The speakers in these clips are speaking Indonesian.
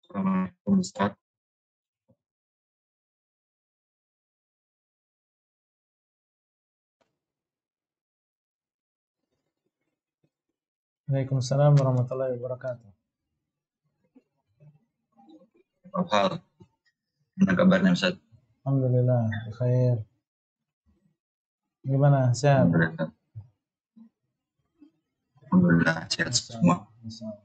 Assalamualaikum Ustaz. Waalaikumsalam warahmatullahi wabarakatuh. Hal, gimana kabarnya Ustaz? Alhamdulillah, khair. Gimana, sehat? Alhamdulillah. Alhamdulillah, sehat semua. Masya Allah.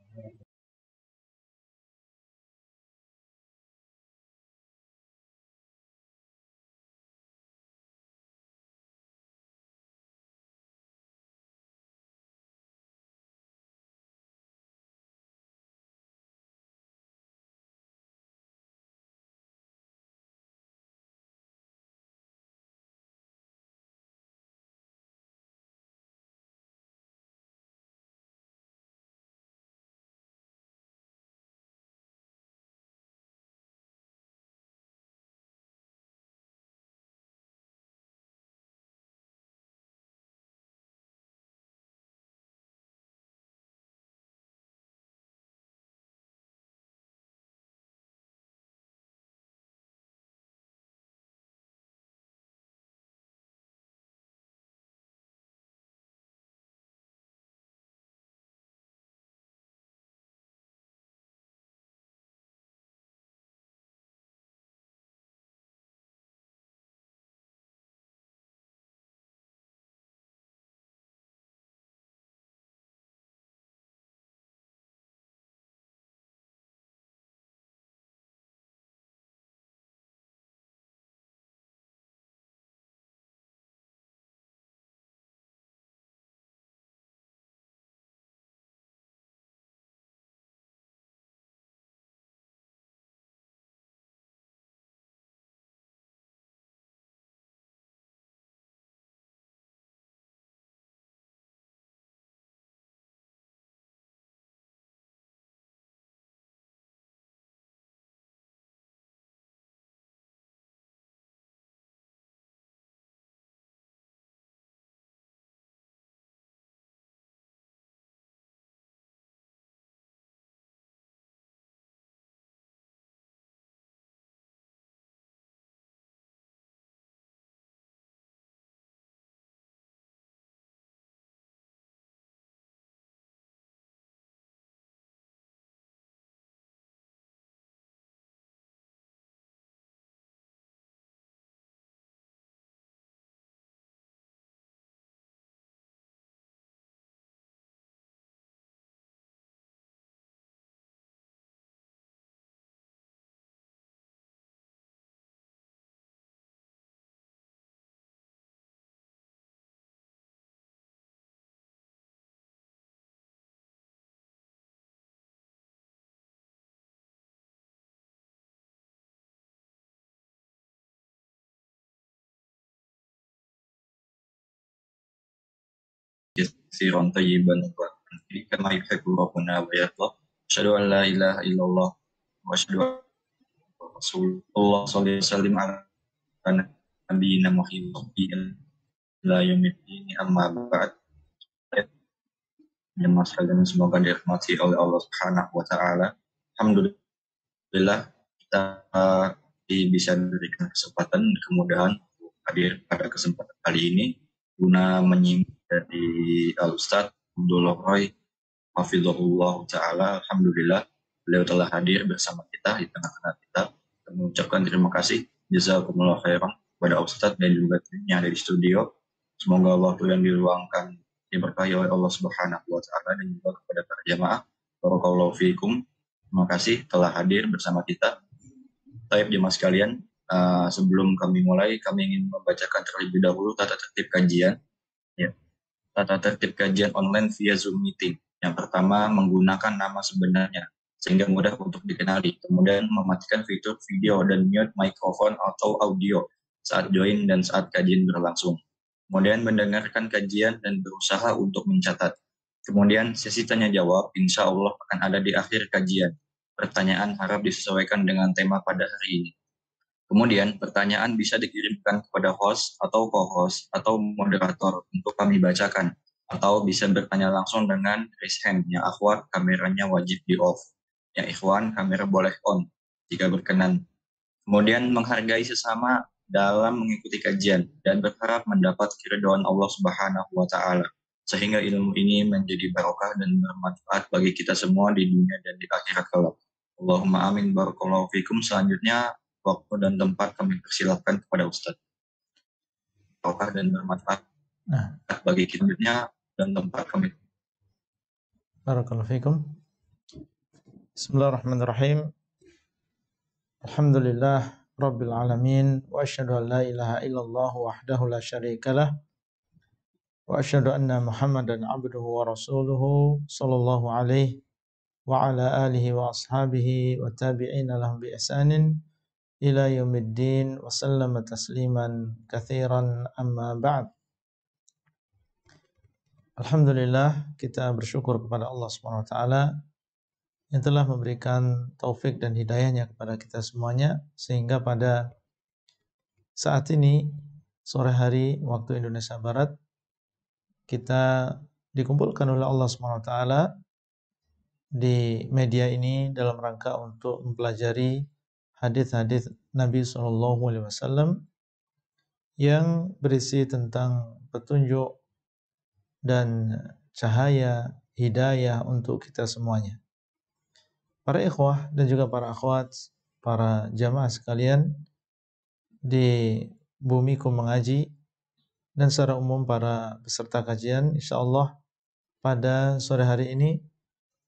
Katsiran thayyiban mubarakan fihi kama yuhibbu rabbuna wa yarda. Asyhadu an la ilaha illallah wa asyhadu anna Rasulullah sallallahu alaihi wasallam ala nabiyina Muhammadin ila yaumiddin amma ba'd. Jemaah sekalian semoga dirahmati oleh Allah Subhanahu wa taala. Alhamdulillah kita bisa diberikan kesempatan dan kemudahan untuk hadir pada kesempatan kali ini guna menyimak dari Al-Ustaz Abdullah Roy Hafizahullah Ta'ala. Alhamdulillah beliau telah hadir bersama kita di tengah-tengah kita. Kami mengucapkan terima kasih jazakumullah khairan kepada Ustaz dan juga tim yang ada di studio. Semoga waktu yang diluangkan diberkahi oleh Allah Subhanahu wa taala dan juga kepada para jamaah. Barakallahu fiikum. Terima kasih telah hadir bersama kita. Baik jemaah sekalian, sebelum kami mulai, kami ingin membacakan terlebih dahulu tata tertib kajian. Ya. Tata tertib kajian online via Zoom meeting. Yang pertama, menggunakan nama sebenarnya sehingga mudah untuk dikenali. Kemudian mematikan fitur video dan mute mikrofon atau audio saat join dan saat kajian berlangsung. Kemudian mendengarkan kajian dan berusaha untuk mencatat. Kemudian sesi tanya jawab insya Allah akan ada di akhir kajian. Pertanyaan harap disesuaikan dengan tema pada hari ini. Kemudian pertanyaan bisa dikirimkan kepada host atau co-host atau moderator untuk kami bacakan. Atau bisa bertanya langsung dengan raise hand yang akhwat, kameranya wajib di off. Ya ikhwan, kamera boleh on jika berkenan. Kemudian menghargai sesama dalam mengikuti kajian dan berharap mendapat keridhaan Allah Subhanahu wa taala. Sehingga ilmu ini menjadi barokah dan bermanfaat bagi kita semua di dunia dan di akhirat kelak. Allahumma amin, barakallahu fikum. Selanjutnya waktu dan tempat kami persilahkan kepada Ustaz. Barokah dan bermanfaat Nah, bagi kita dan tempat kami. barakallahu fikum. Bismillahirrahmanirrahim. Alhamdulillah Rabbil alamin. Wa asyhadu an la ilaha illallah wahdahu la syarikalah. Wa asyhadu anna Muhammadan abduhu wa rasuluhu sallallahu alaihi wa ala alihi wa ashabihi wa tabi'ina lahum bi ihsanin ila yaumiddin wa sallama tasliman katsiran amma ba'd. Alhamdulillah, kita bersyukur kepada Allah Subhanahu wa taala yang telah memberikan taufik dan hidayahnya kepada kita semuanya, sehingga pada saat ini sore hari waktu Indonesia Barat kita dikumpulkan oleh Allah Subhanahu wa taala di media ini dalam rangka untuk mempelajari hadis-hadis Nabi SAW yang berisi tentang petunjuk dan cahaya hidayah untuk kita semuanya. Para ikhwah dan juga para akhwat, para jamaah sekalian di Bumiku Mengaji dan secara umum para peserta kajian, insyaallah pada sore hari ini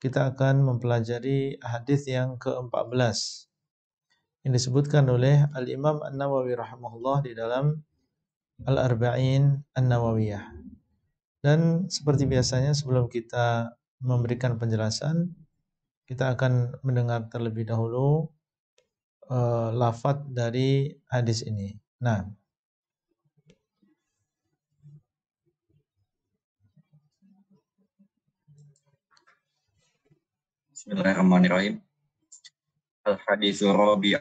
kita akan mempelajari hadis yang ke-14 yang disebutkan oleh Al-Imam An-Nawawi rahimahullah di dalam Al-Arba'in An-Nawawiyah. Dan seperti biasanya sebelum kita memberikan penjelasan, kita akan mendengar terlebih dahulu lafaz dari hadis ini. Nah, Bismillahirrahmanirrahim. Al-haditsul rabi'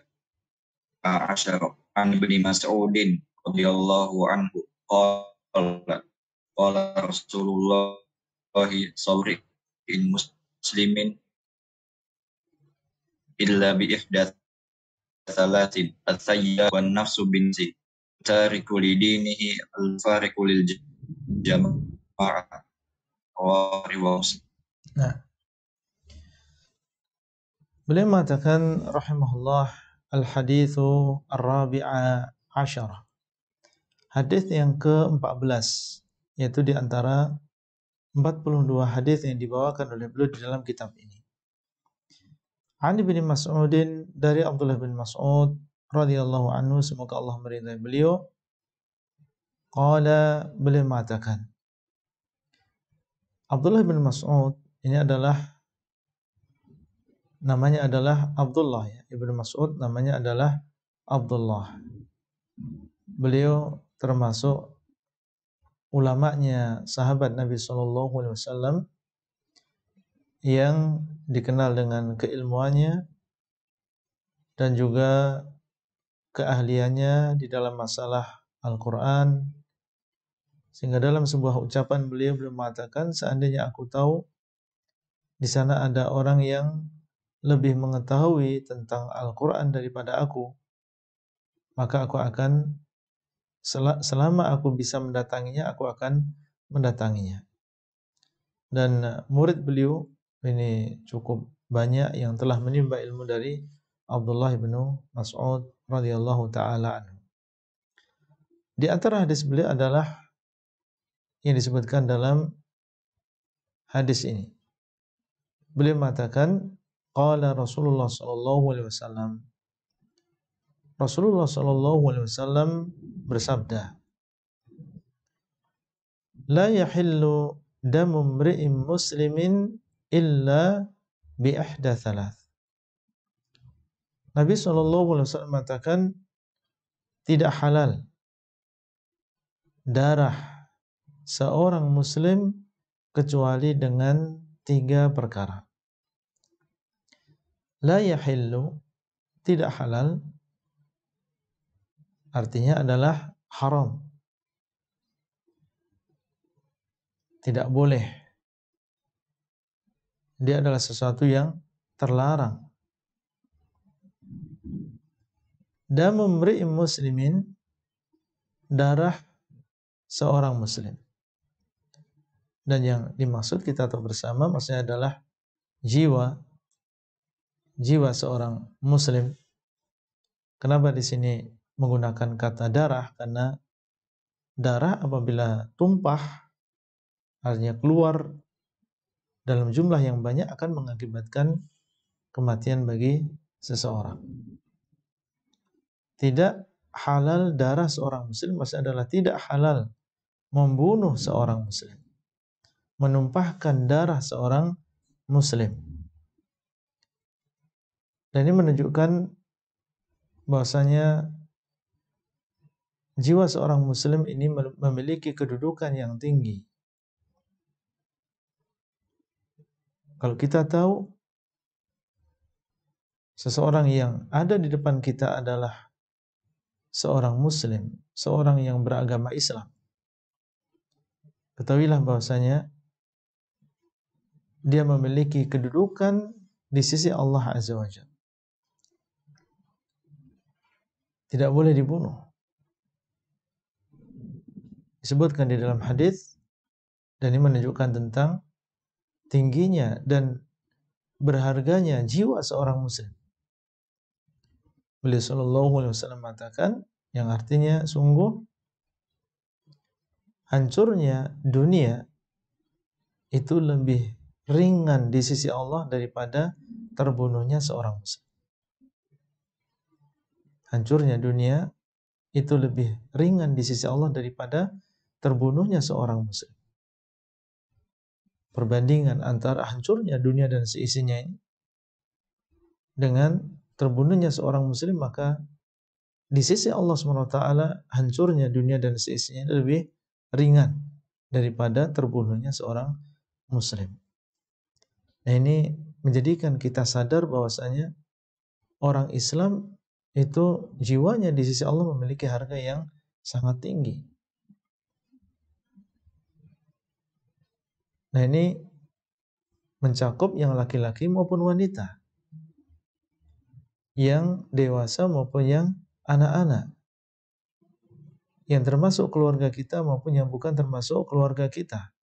asyara an Ibnu Mas'udin radhiyallahu anhu qala qala Rasulullah sallallahu in muslimin illa bi ihdath salatin at-sayyib wan nafsu bin si tariku lidinihi al-fariqu lil jama'ah wa riwas. nah, beliau mengatakan rahimahullah al-haditsu ar-rabi'a asyara. Hadis yang ke-14, yaitu di antara 42 hadis yang dibawakan oleh beliau di dalam kitab ini. An Ibnu Mas'udin, dari Abdullah bin Mas'ud radhiyallahu anhu, semoga Allah meridai beliau, qala, beliau mengatakan, Abdullah bin Mas'ud ini adalah namanya adalah Abdullah, ya. Ibnu Mas'ud namanya adalah Abdullah. Beliau termasuk ulamanya sahabat Nabi SAW yang dikenal dengan keilmuannya dan juga keahliannya di dalam masalah Al-Quran, sehingga dalam sebuah ucapan beliau mengatakan, seandainya aku tahu di sana ada orang yang lebih mengetahui tentang Al-Quran daripada aku, maka aku akan, selama aku bisa mendatanginya, aku akan mendatanginya. Dan murid beliau ini cukup banyak yang telah menimba ilmu dari Abdullah bin Mas'ud radhiyallahu taala anhu. Di antara hadis beliau adalah yang disebutkan dalam hadis ini. Beliau mengatakan, qala Rasulullah sallallahu alaihi wasallam. Rasulullah sallallahu alaihi wasallam bersabda, la yahillu damu mri'in muslimin illa bi ihda thalath. Nabi SAW mengatakan, tidak halal darah seorang muslim kecuali dengan 3 perkara. La yahillu, tidak halal, artinya adalah haram, tidak boleh. Dia adalah sesuatu yang terlarang. Damu mri'in muslimin, darah seorang muslim. Dan yang dimaksud kita tahu bersama maksudnya adalah jiwa seorang muslim. Kenapa di sini menggunakan kata darah? Karena darah apabila tumpah, artinya keluar dalam jumlah yang banyak, akan mengakibatkan kematian bagi seseorang. Tidak halal darah seorang muslim maksudnya adalah tidak halal membunuh seorang muslim, menumpahkan darah seorang muslim. Dan ini menunjukkan bahwasanya jiwa seorang muslim ini memiliki kedudukan yang tinggi. Kalau kita tahu seseorang yang ada di depan kita adalah seorang muslim, seorang yang beragama Islam, ketahuilah bahwasanya dia memiliki kedudukan di sisi Allah Azza wa Jalla. Tidak boleh dibunuh. Disebutkan di dalam hadis, dan ini menunjukkan tentang tingginya dan berharganya jiwa seorang muslim. Beliau sallallahu alaihi wasallam mengatakan, yang artinya sungguh hancurnya dunia itu lebih ringan di sisi Allah daripada terbunuhnya seorang muslim. Hancurnya dunia itu lebih ringan di sisi Allah daripada terbunuhnya seorang muslim. Perbandingan antara hancurnya dunia dan seisinya ini dengan terbunuhnya seorang muslim, maka di sisi Allah SWT hancurnya dunia dan seisinya lebih ringan daripada terbunuhnya seorang muslim. Nah, ini menjadikan kita sadar bahwasanya orang Islam itu jiwanya di sisi Allah memiliki harga yang sangat tinggi. Nah, ini mencakup yang laki-laki maupun wanita, yang dewasa maupun yang anak-anak, yang termasuk keluarga kita maupun yang bukan termasuk keluarga kita,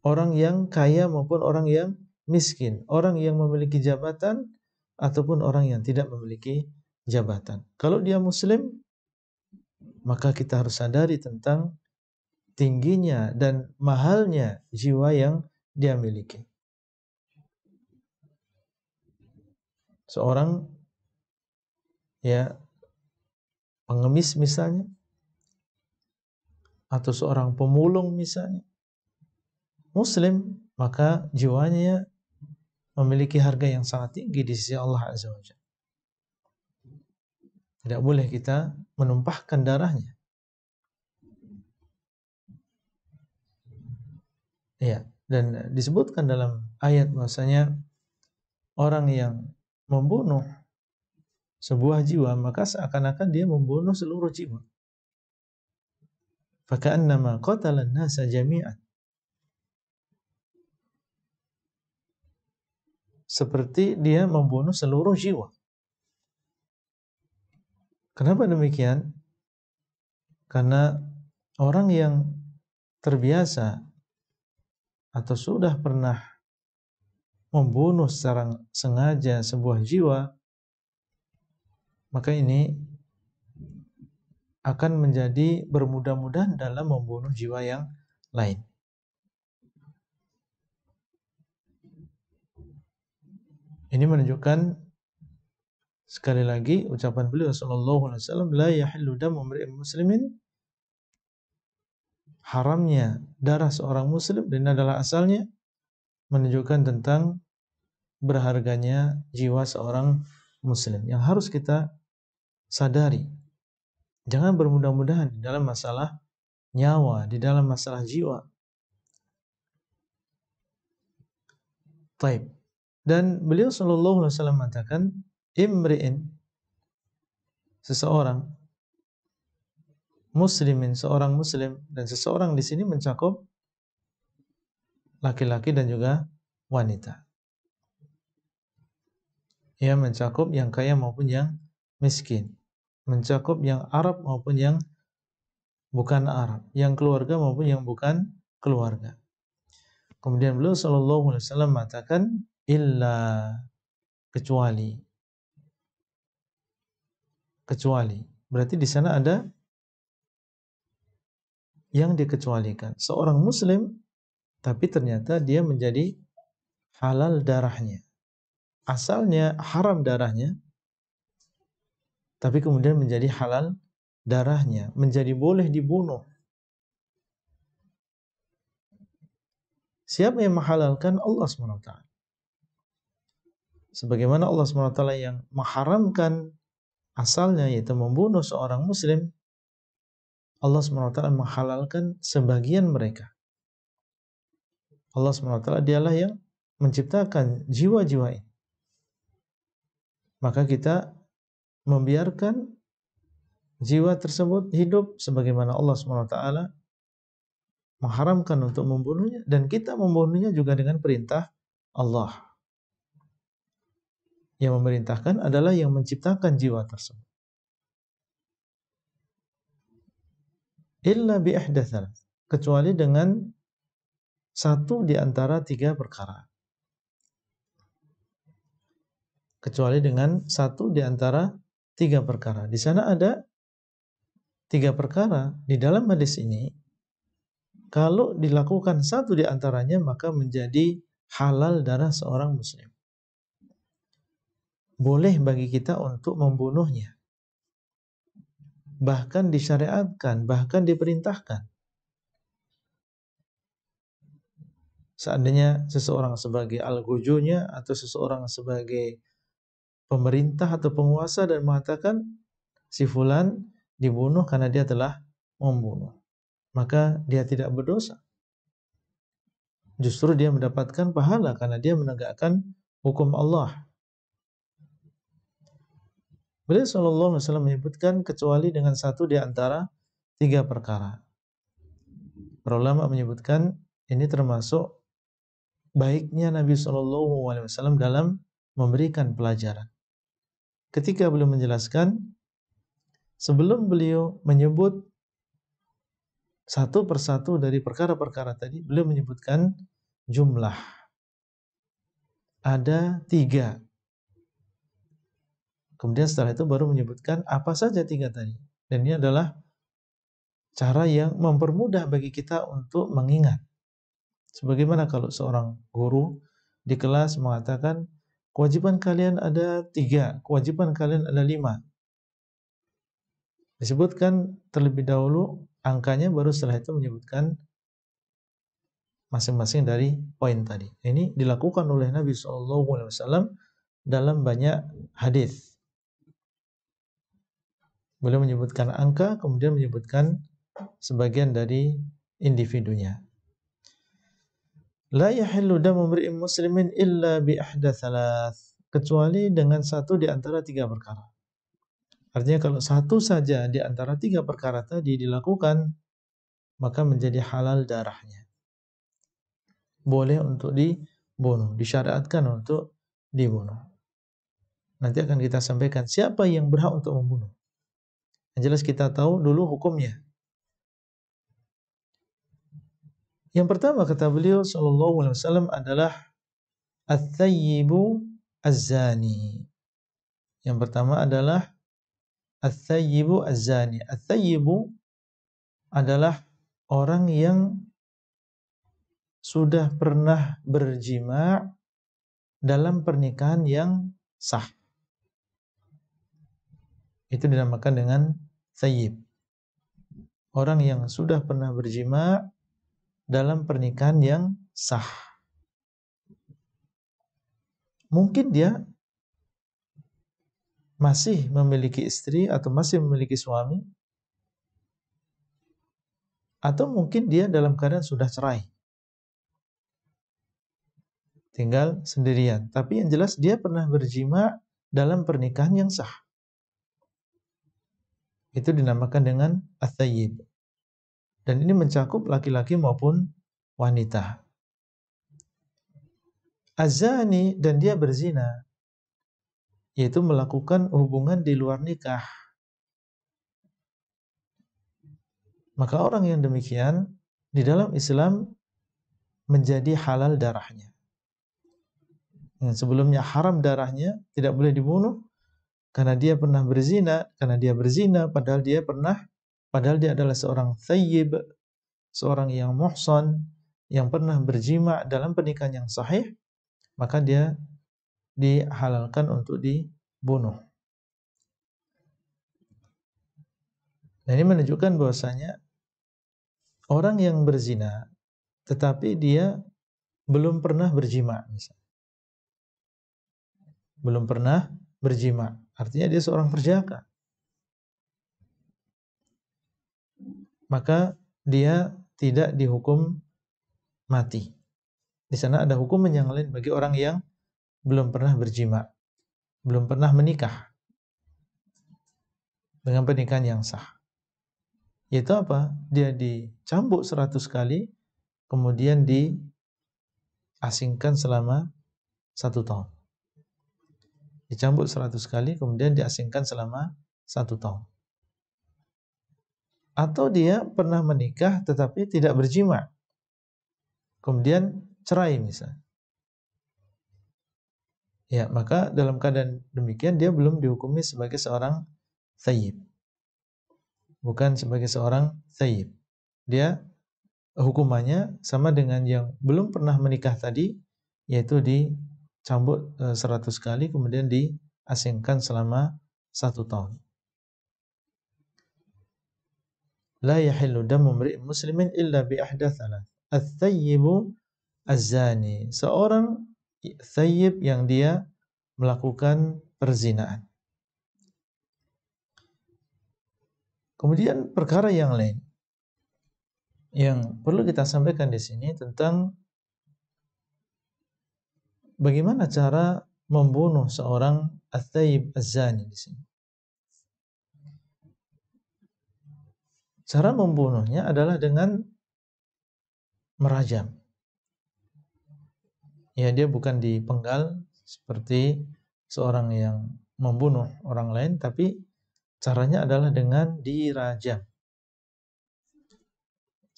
orang yang kaya maupun orang yang miskin, orang yang memiliki jabatan ataupun orang yang tidak memiliki jabatan. Kalau dia muslim, maka kita harus sadari tentang tingginya dan mahalnya jiwa yang dia miliki. Seorang pengemis misalnya, atau seorang pemulung misalnya, muslim, maka jiwanya memiliki harga yang sangat tinggi di sisi Allah Azza wa Jalla. Tidak boleh kita menumpahkan darahnya. Ya, dan disebutkan dalam ayat bahwasanya orang yang membunuh sebuah jiwa, maka seakan-akan dia membunuh seluruh jiwa. Faka'annama qatalan nasa jami'an. Seperti dia membunuh seluruh jiwa. Kenapa demikian? Karena orang yang terbiasa atau sudah pernah membunuh secara sengaja sebuah jiwa, maka ini akan menjadi bermudah-mudahan dalam membunuh jiwa yang lain. Ini menunjukkan sekali lagi ucapan beliau sallallahu alaihi wasallam, la yahillu damu imri'in muslimin, haramnya darah seorang muslim, dan adalah asalnya menunjukkan tentang berharganya jiwa seorang muslim yang harus kita sadari. Jangan bermudah-mudahan di dalam masalah nyawa, di dalam masalah jiwa. Taib. Dan beliau sallallahu alaihi wasallam mengatakan, imri'in, seseorang, muslimin, seorang muslim, dan seseorang di sini mencakup laki-laki dan juga wanita. Ya, mencakup yang kaya maupun yang miskin, mencakup yang Arab maupun yang bukan Arab, yang keluarga maupun yang bukan keluarga. Kemudian beliau sallallahu alaihi wasallam mengatakan illa, kecuali. Berarti di sana ada yang dikecualikan. Seorang muslim tapi ternyata dia menjadi halal darahnya. Asalnya haram darahnya, tapi kemudian menjadi halal darahnya, menjadi boleh dibunuh. Siapa yang menghalalkan? Allah SWT. Sebagaimana Allah SWT yang mengharamkan asalnya, yaitu membunuh seorang muslim, Allah SWT menghalalkan sebagian mereka. Allah SWT dialah yang menciptakan jiwa-jiwa ini. Maka kita membiarkan jiwa tersebut hidup sebagaimana Allah SWT mengharamkan untuk membunuhnya, dan kita membunuhnya juga dengan perintah Allah. Yang memerintahkan adalah yang menciptakan jiwa tersebut. Illa bi ihdatsalah, kecuali dengan satu di antara tiga perkara. Kecuali dengan satu di antara tiga perkara. Di sana ada tiga perkara. Di dalam hadis ini, kalau dilakukan satu di antaranya, maka menjadi halal darah seorang muslim. Boleh bagi kita untuk membunuhnya. Bahkan disyariatkan, bahkan diperintahkan. Seandainya seseorang sebagai al-gujunya atau seseorang sebagai pemerintah atau penguasa dan mengatakan si fulan dibunuh karena dia telah membunuh, maka dia tidak berdosa. Justru dia mendapatkan pahala karena dia menegakkan hukum Allah. Beliau sallallahu alaihi wasallam menyebutkan kecuali dengan satu di antara tiga perkara. Para ulama menyebutkan ini termasuk baiknya Nabi sallallahu alaihi wasallam dalam memberikan pelajaran. Ketika beliau menjelaskan, sebelum beliau menyebut satu persatu dari perkara-perkara tadi, beliau menyebutkan jumlah. Ada 3. Kemudian setelah itu baru menyebutkan apa saja 3 tadi. Dan ini adalah cara yang mempermudah bagi kita untuk mengingat. Sebagaimana kalau seorang guru di kelas mengatakan, kewajiban kalian ada 3, kewajiban kalian ada 5. Disebutkan terlebih dahulu angkanya, baru setelah itu menyebutkan masing-masing dari poin tadi. Ini dilakukan oleh Nabi SAW dalam banyak hadis. Beliau menyebutkan angka, kemudian menyebutkan sebagian dari individunya. La yahillu damu imri'in muslimin illa bi ihda thalath, kecuali dengan satu di antara 3 perkara. Artinya kalau satu saja di antara 3 perkara tadi dilakukan, maka menjadi halal darahnya. Boleh untuk dibunuh, disyariatkan untuk dibunuh. Nanti akan kita sampaikan siapa yang berhak untuk membunuh. Yang jelas kita tahu dulu hukumnya. Yang pertama kata beliau sallallahu alaihi wasallam adalah ats-tsayyibu az-zani. Yang pertama adalah ats-tsayyibu az-zani. Ats-tsayyibu adalah orang yang sudah pernah berjima' dalam pernikahan yang sah. Itu dinamakan dengan tsayyib. Orang yang sudah pernah berjima' dalam pernikahan yang sah. Mungkin dia masih memiliki istri atau masih memiliki suami, atau mungkin dia dalam keadaan sudah cerai, tinggal sendirian. Tapi yang jelas dia pernah berjima' dalam pernikahan yang sah. Itu dinamakan dengan ats-tsayyib. Dan ini mencakup laki-laki maupun wanita. azani, dan dia berzina, yaitu melakukan hubungan di luar nikah. Maka orang yang demikian di dalam Islam menjadi halal darahnya. Yang sebelumnya haram darahnya, tidak boleh dibunuh karena dia pernah berzina, padahal dia adalah seorang thayyib, seorang yang muhsan, yang pernah berjima dalam pernikahan yang sahih, maka dia dihalalkan untuk dibunuh. Nah, ini menunjukkan bahwasanya orang yang berzina tetapi dia belum pernah berjima, misalnya. Belum pernah berjima, artinya dia seorang perjaka. Maka dia tidak dihukum mati. Di sana ada hukum yang lain bagi orang yang belum pernah berjima, belum pernah menikah dengan pernikahan yang sah. Yaitu apa? Dia dicambuk 100 kali, kemudian diasingkan selama 1 tahun. Dicambuk 100 kali, kemudian diasingkan selama 1 tahun. Atau dia pernah menikah tetapi tidak berjima, kemudian cerai misalnya. Ya, maka dalam keadaan demikian dia belum dihukumi sebagai seorang thayyib. Bukan sebagai seorang thayyib. Dia hukumannya sama dengan yang belum pernah menikah tadi, yaitu dicambuk 100 kali kemudian diasingkan selama 1 tahun. La yahillu damu imri'in muslimin illa bi ihda thalath. Ats-thayyibu az-zani. Seorang thayyib yang dia melakukan perzinaan. Kemudian perkara yang lain yang perlu kita sampaikan di sini tentang bagaimana cara membunuh seorang ats-tsayyib az-zani di sini. Cara membunuhnya adalah dengan merajam. Ya, dia bukan dipenggal seperti seorang yang membunuh orang lain, tapi caranya adalah dengan dirajam.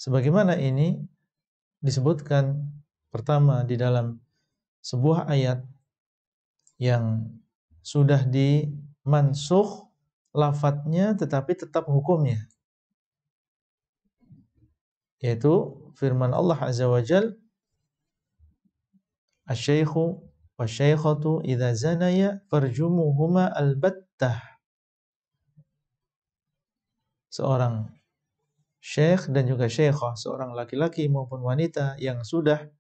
Sebagaimana ini disebutkan pertama di dalam sebuah ayat yang sudah dimansukh lafadznya tetapi tetap hukumnya, yaitu firman Allah Azza wa Jalla, asy-syaikhu wasy-syaikhatu idza zanaya farjumuhuma albattah. Seorang syekh dan juga syekhah, seorang laki-laki maupun wanita yang sudah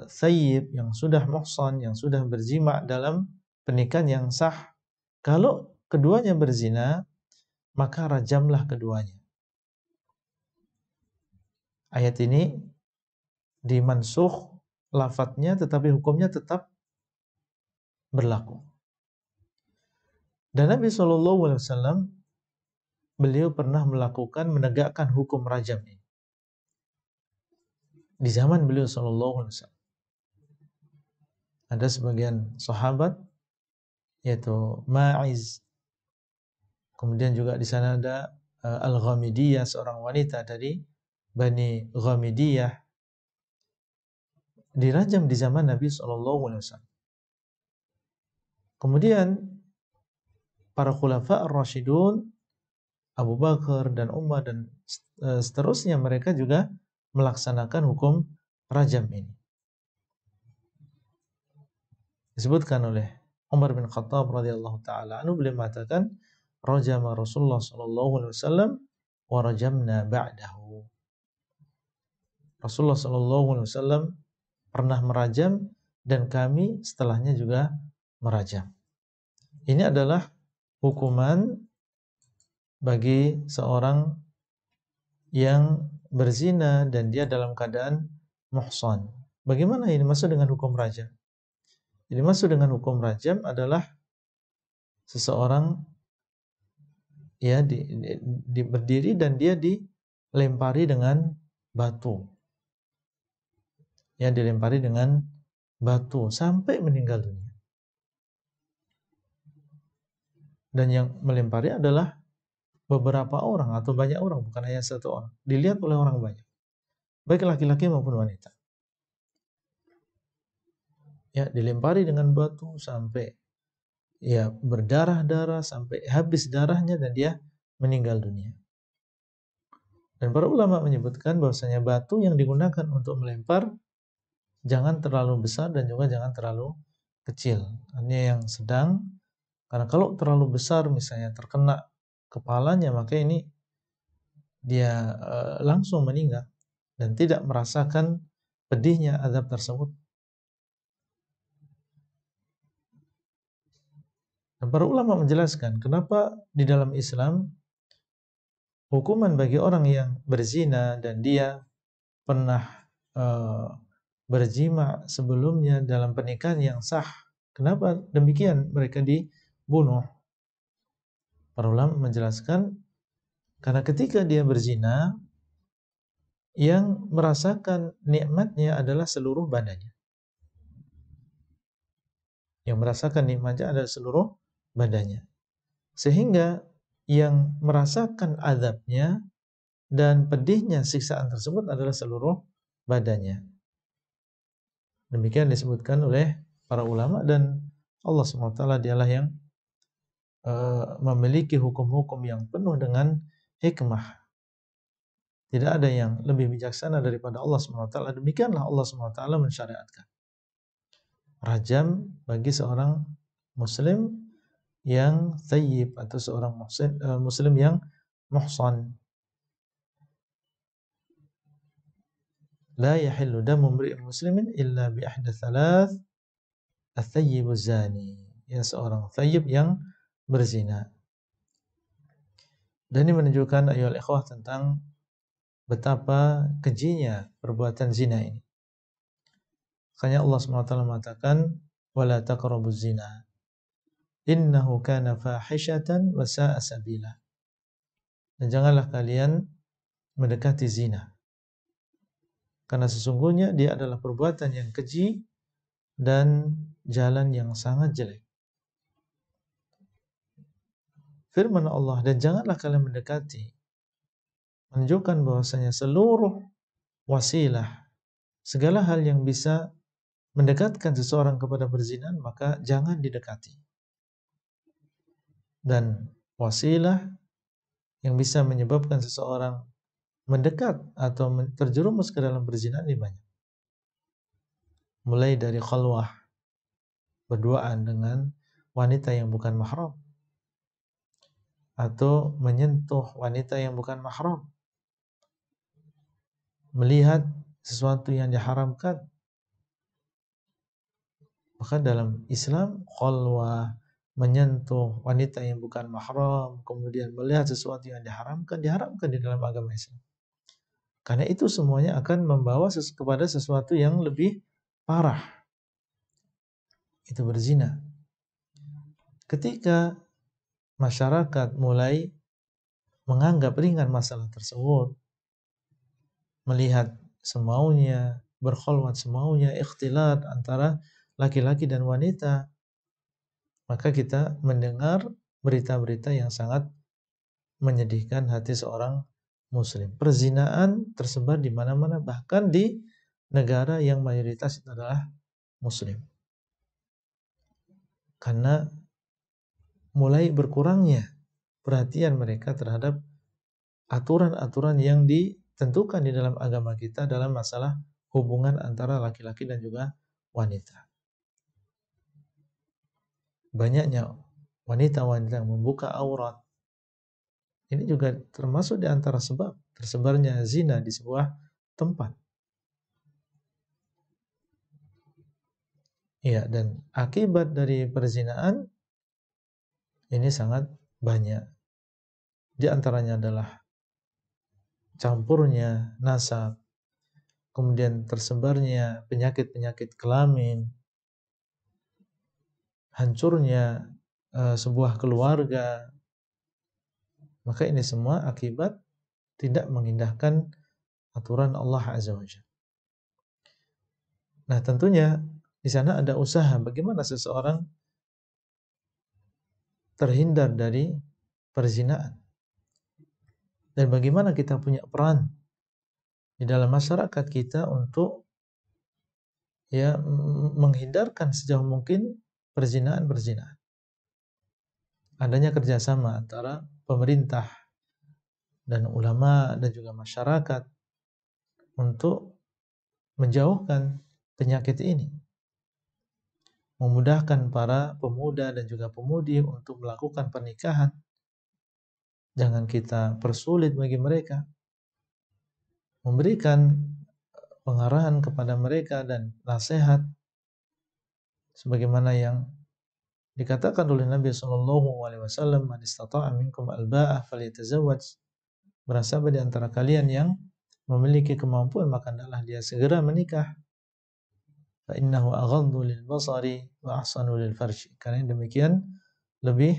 thayyib, yang sudah muhsan, yang sudah berjima dalam pernikahan yang sah, kalau keduanya berzina, maka rajamlah keduanya. Ayat ini dimansukh lafadznya tetapi hukumnya tetap berlaku. Dan Nabi SAW beliau pernah menegakkan hukum rajam ini di zaman beliau SAW. Ada sebagian sahabat, yaitu Ma'iz, kemudian juga di sana ada Al-Ghamidiyah, seorang wanita dari Bani Ghamidiyah, dirajam di zaman Nabi SAW. Kemudian para khulafa ar-rasyidun, Abu Bakar dan Umar dan seterusnya, mereka juga melaksanakan hukum rajam ini. Disebutkan oleh Umar bin Khattab radhiyallahu taala anhu, beliau mengatakan, rajama Rasulullah sallallahu alaihi wasallam wa rajamna ba'dahu. Rasulullah sallallahu alaihi wasallam pernah merajam dan kami setelahnya juga merajam. Ini adalah hukuman bagi seorang yang berzina dan dia dalam keadaan muhsan. Bagaimana ini masuk dengan hukum rajam? Jadi masuk dengan hukum rajam adalah seseorang ya berdiri dan dia dilempari dengan batu. Ya, dilempari dengan batu sampai meninggal dunia. Dan yang melempari adalah beberapa orang atau banyak orang, bukan hanya satu orang. Dilihat oleh orang banyak, baik laki-laki maupun wanita. Ya, dilempari dengan batu sampai ya berdarah-darah, sampai habis darahnya dan dia meninggal dunia. Dan para ulama menyebutkan bahwasanya batu yang digunakan untuk melempar jangan terlalu besar dan juga jangan terlalu kecil. Artinya yang sedang, karena kalau terlalu besar misalnya terkena kepalanya, maka ini dia langsung meninggal dan tidak merasakan pedihnya azab tersebut. Dan para ulama menjelaskan kenapa di dalam Islam hukuman bagi orang yang berzina dan dia pernah berjima sebelumnya dalam pernikahan yang sah. Kenapa demikian mereka dibunuh? Para ulama menjelaskan karena ketika dia berzina, yang merasakan nikmatnya adalah seluruh badannya. Yang merasakan nikmatnya adalah seluruh badannya. Sehingga yang merasakan azabnya dan pedihnya siksaan tersebut adalah seluruh badannya. Demikian disebutkan oleh para ulama, dan Allah SWT dialah yang memiliki hukum-hukum yang penuh dengan hikmah. Tidak ada yang lebih bijaksana daripada Allah SWT. Demikianlah Allah SWT mensyariatkan rajam bagi seorang muslim yang thayyib atau seorang muslim yang muhsan. La yahillu damu imri'in muslimin illa bi ihda thalath at-thayyib az-zani. Ya, seorang thayyib yang berzina. Dan ini menunjukkan ayyuhal ikhwah tentang betapa kejinya perbuatan zina ini. Makanya Allah SWT mengatakan wala taqrabuz zina innahu kana fahishatan wa sa'a sabila. Dan janganlah kalian mendekati zina, karena sesungguhnya dia adalah perbuatan yang keji dan jalan yang sangat jelek. Firman Allah, dan janganlah kalian mendekati, menunjukkan bahwasanya seluruh wasilah, segala hal yang bisa mendekatkan seseorang kepada perzinahan, maka jangan didekati. Dan wasilah yang bisa menyebabkan seseorang mendekat atau terjerumus ke dalam perzinahan ini banyak. Mulai dari khalwah, berduaan dengan wanita yang bukan mahram, atau menyentuh wanita yang bukan mahram, melihat sesuatu yang diharamkan. Maka dalam Islam, khalwah, menyentuh wanita yang bukan mahram, kemudian melihat sesuatu yang diharamkan di dalam agama Islam. Karena itu semuanya akan membawa kepada sesuatu yang lebih parah. Itu berzina. Ketika masyarakat mulai menganggap ringan masalah tersebut, melihat semaunya, berkholwat semaunya, ikhtilat antara laki-laki dan wanita, maka kita mendengar berita-berita yang sangat menyedihkan hati seorang muslim. Perzinaan tersebar di mana-mana, bahkan di negara yang mayoritas itu adalah muslim. Karena mulai berkurangnya perhatian mereka terhadap aturan-aturan yang ditentukan di dalam agama kita dalam masalah hubungan antara laki-laki dan juga wanita. Banyaknya wanita-wanita yang membuka aurat, ini juga termasuk di antara sebab tersebarnya zina di sebuah tempat. Ya, dan akibat dari perzinaan ini sangat banyak. Di antaranya adalah campurnya nasab, kemudian tersebarnya penyakit-penyakit kelamin, hancurnya sebuah keluarga. Maka ini semua akibat tidak mengindahkan aturan Allah Azza wa Jalla. Nah, tentunya Di sana ada usaha bagaimana seseorang terhindar dari perzinaan. Dan bagaimana kita punya peran di dalam masyarakat kita untuk menghindarkan sejauh mungkin perzinaan-perzinaan. Adanya kerjasama antara pemerintah dan ulama dan juga masyarakat untuk menjauhkan penyakit ini, memudahkan para pemuda dan juga pemudi untuk melakukan pernikahan. Jangan kita persulit bagi mereka, memberikan pengarahan kepada mereka dan nasihat sebagaimana yang dikatakan oleh Nabi SAW, "Man istata'a minkum al-ba'ah falyatazawwaj." Barang siapa di antara kalian yang memiliki kemampuan maka hendaklah dia segera menikah. Fa innahu aghaddu lil basari wa ahsanu lil farji. Karena yang demikian lebih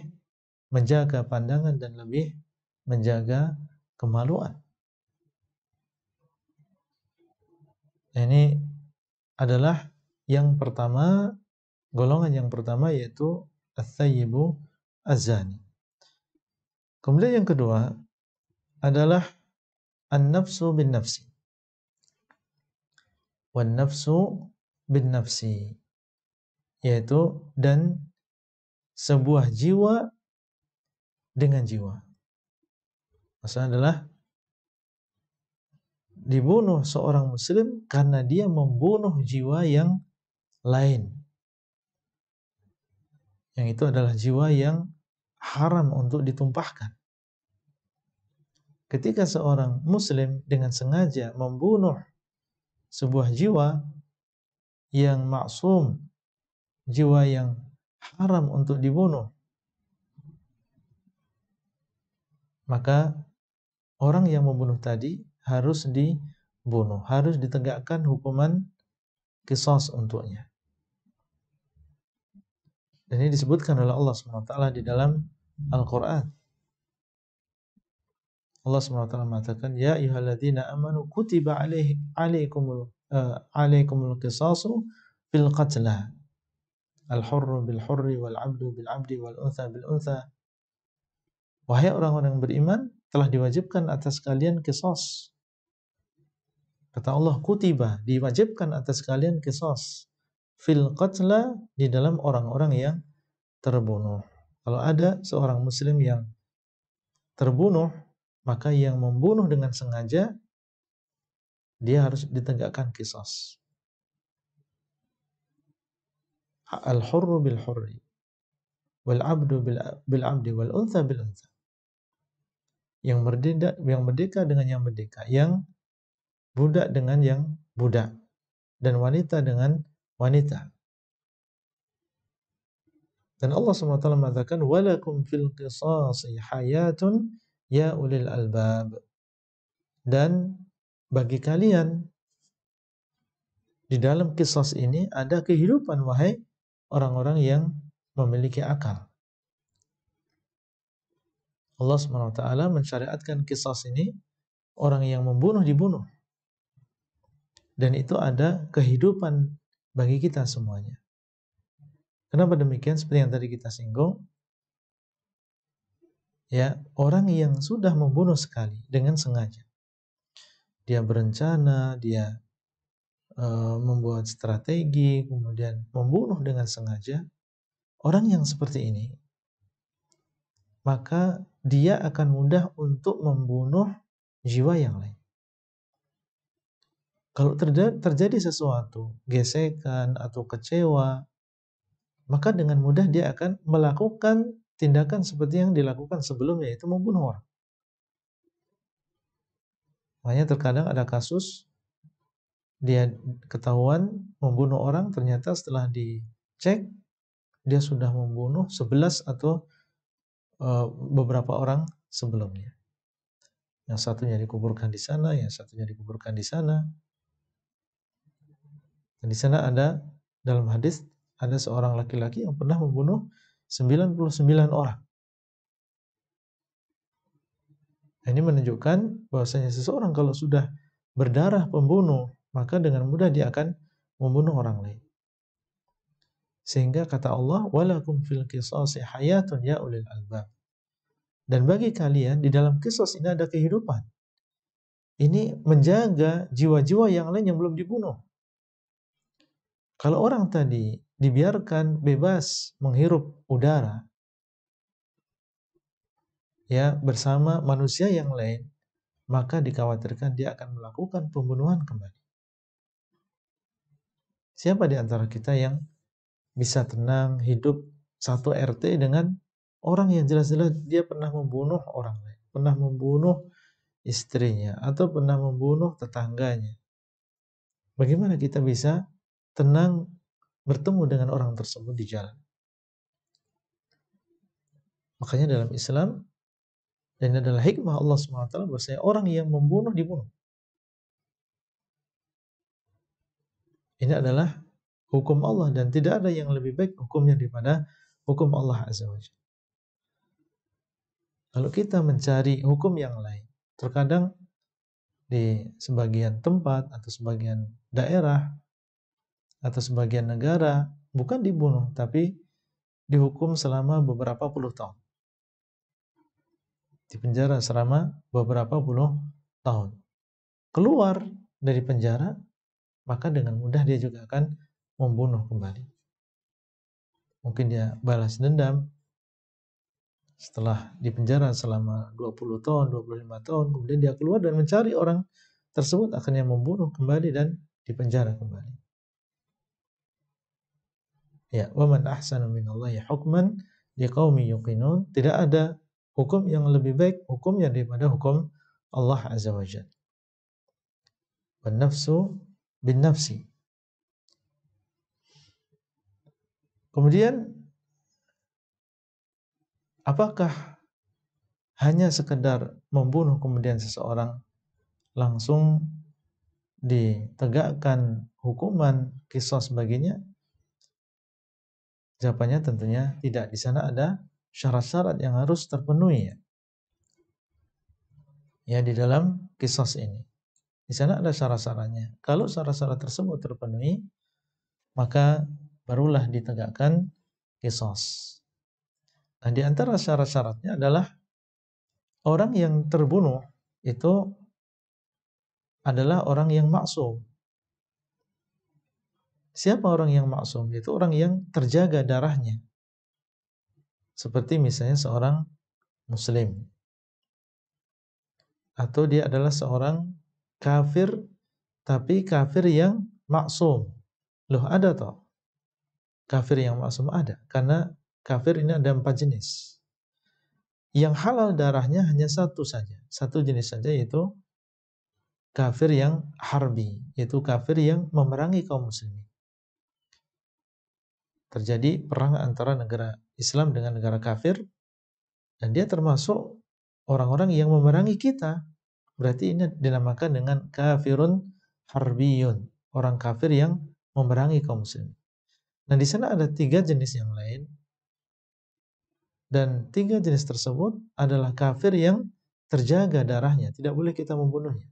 menjaga pandangan dan lebih menjaga kemaluan. Ini adalah yang pertama, golongan yang pertama yaitu ats-tsayyibu az-zani. Kemudian yang kedua adalah an-nafsu bin nafsi. Wan nafsu bin nafsi, yaitu dan sebuah jiwa dengan jiwa. Maksudnya adalah dibunuh seorang muslim karena dia membunuh jiwa yang lain. Yang itu adalah jiwa yang haram untuk ditumpahkan. Ketika seorang muslim dengan sengaja membunuh sebuah jiwa yang maksum, jiwa yang haram untuk dibunuh, maka orang yang membunuh tadi harus dibunuh, harus ditegakkan hukuman qisas untuknya. Dan ini disebutkan oleh Allah SWT di dalam Al-Quran. Allah SWT mengatakan, "Ya ayyuhalladzina amanu kutiba alaikumul qisasu fil qatla. Al-hurru bil hurri wal 'abdu bil 'abdi wal untha bil untha." Wahai orang-orang yang beriman, telah diwajibkan atas kalian qisas. Kata Allah, kutiba, diwajibkan atas kalian qisas. Fil qatla, di dalam orang-orang yang terbunuh. Kalau ada seorang muslim yang terbunuh, maka yang membunuh dengan sengaja dia harus ditegakkan qisas. Al-hurru bil hurri wal 'abdu bil 'abdi wal untha bil untha. Yang merdeka dengan yang merdeka, yang budak dengan yang budak, dan wanita dengan wanita. Dan Allah SWT mengatakan, "Walakum fil qisasi hayatun ya ulil albab." Dan bagi kalian di dalam qisas ini ada kehidupan, wahai orang-orang yang memiliki akal. Allah SWT mensyariatkan qisas ini, orang yang membunuh dibunuh. Dan itu ada kehidupan bagi kita semuanya. Kenapa demikian? Seperti yang tadi kita singgung, ya, orang yang sudah membunuh sekali dengan sengaja, dia berencana, dia membuat strategi, kemudian membunuh dengan sengaja, orang yang seperti ini, maka dia akan mudah untuk membunuh jiwa yang lain. Kalau terjadi sesuatu, gesekan atau kecewa, maka dengan mudah dia akan melakukan tindakan seperti yang dilakukan sebelumnya, yaitu membunuh orang. Makanya terkadang ada kasus dia ketahuan membunuh orang, ternyata setelah dicek dia sudah membunuh 11 atau beberapa orang sebelumnya. Yang satunya dikuburkan di sana, yang satunya dikuburkan di sana. Dan di sana ada, dalam hadis, ada seorang laki-laki yang pernah membunuh 99 orang. Ini menunjukkan bahwasanya seseorang kalau sudah berdarah pembunuh, maka dengan mudah dia akan membunuh orang lain. Sehingga kata Allah, walakum fil qisasi hayatun ya ulil albab. Dan bagi kalian di dalam qisas ini ada kehidupan. Ini menjaga jiwa-jiwa yang lain yang belum dibunuh. Kalau orang tadi dibiarkan bebas menghirup udara ya bersama manusia yang lain, maka dikhawatirkan dia akan melakukan pembunuhan kembali. Siapa di antara kita yang bisa tenang hidup satu RT dengan orang yang jelas-jelas dia pernah membunuh orang lain, pernah membunuh istrinya atau pernah membunuh tetangganya? Bagaimana kita bisa tenang bertemu dengan orang tersebut di jalan? Makanya dalam Islam, dan ini adalah hikmah Allah SWT, bahwasanya orang yang membunuh dibunuh. Ini adalah hukum Allah dan tidak ada yang lebih baik hukumnya daripada hukum Allah Azza wa Jalla. Kalau kita mencari hukum yang lain, terkadang di sebagian tempat atau sebagian daerah atau sebagian negara bukan dibunuh tapi dihukum selama beberapa puluh tahun. Di penjara selama beberapa puluh tahun. Keluar dari penjara, maka dengan mudah dia juga akan membunuh kembali. Mungkin dia balas dendam setelah di penjara selama 20 tahun, 25 tahun, kemudian dia keluar dan mencari orang tersebut, akhirnya membunuh kembali dan dipenjara kembali. Ya, wa man ahsanu minallahi hukman liqaumin yuqinun. Tidak ada hukum yang lebih baik hukumnya daripada hukum Allah Azza wa Jalla. Wan nafsu bin nafsi. Kemudian apakah hanya sekedar membunuh kemudian seseorang langsung ditegakkan hukuman qisas baginya? Jawabannya tentunya tidak. Di sana ada syarat-syarat yang harus terpenuhi ya di dalam qisas ini. Di sana ada syarat-syaratnya. Kalau syarat-syarat tersebut terpenuhi, maka barulah ditegakkan qisas. Nah, di antara syarat-syaratnya adalah orang yang terbunuh itu adalah orang yang maksum. Siapa orang yang maksum? Itu orang yang terjaga darahnya. Seperti misalnya seorang muslim. Atau dia adalah seorang kafir, tapi kafir yang maksum. Loh, ada toh kafir yang maksum? Ada. Karena kafir ini ada 4 jenis. Yang halal darahnya hanya satu saja. Satu jenis saja, yaitu kafir yang harbi, yaitu kafir yang memerangi kaum muslimin. Terjadi perang antara negara Islam dengan negara kafir, dan dia termasuk orang-orang yang memerangi kita. Berarti ini dinamakan dengan kafirun harbiyun, orang kafir yang memerangi kaum muslimin. Nah, di sana ada 3 jenis yang lain, dan 3 jenis tersebut adalah kafir yang terjaga darahnya, tidak boleh kita membunuhnya.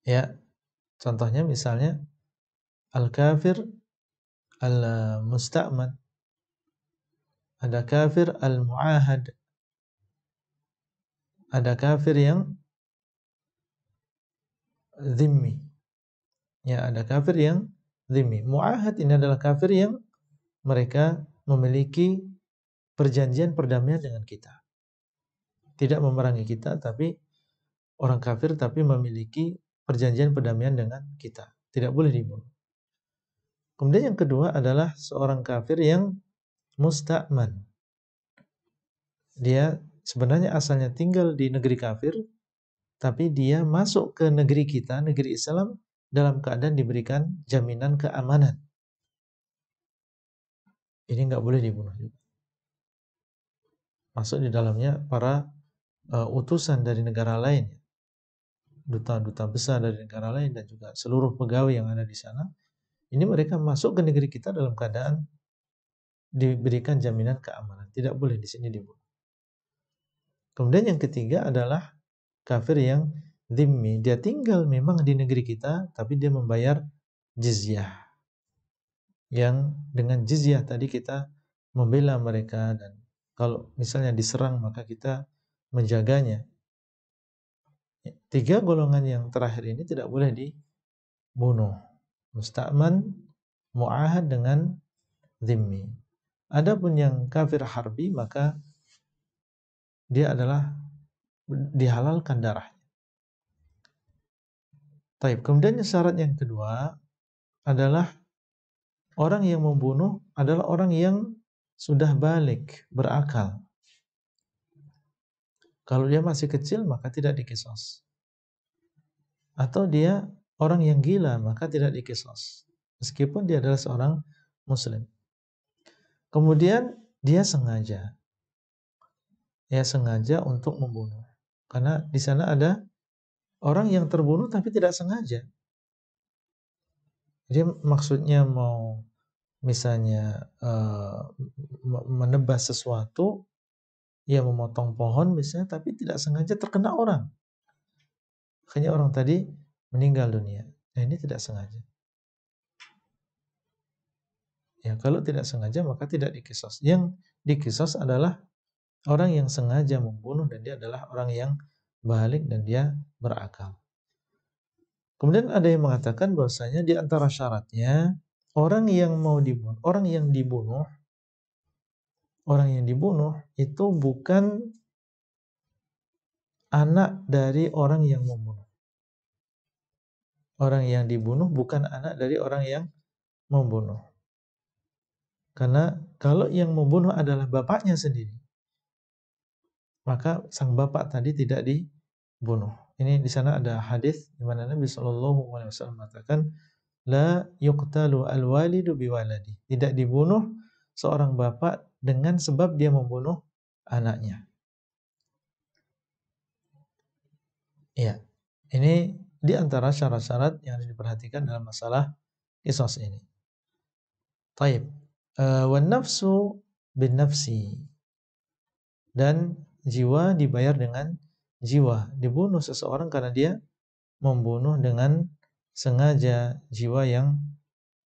Ya, contohnya misalnya al-kafir al-musta'man, ada kafir al-mu'ahad, ada kafir yang dhimmi. Ya, ada kafir yang dhimmi. Mu'ahad ini adalah kafir yang mereka memiliki perjanjian perdamaian dengan kita. Tidak memerangi kita, tapi orang kafir tapi memiliki perjanjian perdamaian dengan kita. Tidak boleh dibunuh. Kemudian yang kedua adalah seorang kafir yang musta'man. Dia sebenarnya asalnya tinggal di negeri kafir, tapi dia masuk ke negeri kita, negeri Islam, dalam keadaan diberikan jaminan keamanan. Ini nggak boleh dibunuh juga. Masuk di dalamnya para utusan dari negara lain, duta-duta besar dari negara lain, dan juga seluruh pegawai yang ada di sana. Ini mereka masuk ke negeri kita dalam keadaan diberikan jaminan keamanan. Tidak boleh di sini dibunuh. Kemudian yang ketiga adalah kafir yang dhimmi. Dia tinggal memang di negeri kita, tapi dia membayar jizyah. yang dengan jizyah tadi kita membela mereka, dan kalau misalnya diserang maka kita menjaganya. 3 golongan yang terakhir ini tidak boleh dibunuh. Musta'man, mu'ahad dengan dhimmi. Adapun yang kafir harbi maka dia adalah dihalalkan darahnya. Taib. Kemudian syarat yang kedua adalah orang yang membunuh adalah orang yang sudah balik, berakal. Kalau dia masih kecil maka tidak dikisos. Atau dia orang yang gila maka tidak dikisos, meskipun dia adalah seorang muslim. Kemudian dia sengaja untuk membunuh, karena di sana ada orang yang terbunuh tapi tidak sengaja. Dia maksudnya mau misalnya menebas sesuatu, ya memotong pohon misalnya, tapi tidak sengaja terkena orang. Akhirnya orang tadi meninggal dunia. Nah, ini tidak sengaja. Ya, kalau tidak sengaja maka tidak dikisos. Yang dikisos adalah orang yang sengaja membunuh dan dia adalah orang yang balik dan dia berakal. Kemudian ada yang mengatakan bahwasanya di antara syaratnya orang yang dibunuh itu bukan anak dari orang yang membunuh. Orang yang dibunuh bukan anak dari orang yang membunuh. Karena kalau yang membunuh adalah bapaknya sendiri, maka sang bapak tadi tidak dibunuh. Ini di sana ada hadis di mana Nabi SAW mengatakan, la yuqtalu al-walidu biwaladi. Tidak dibunuh seorang bapak dengan sebab dia membunuh anaknya. Ya, ini di antara syarat-syarat yang harus diperhatikan dalam masalah qisas ini. Taib. Wan nafsu bin nafsi. Dan jiwa dibayar dengan jiwa. Dibunuh seseorang karena dia membunuh dengan sengaja jiwa yang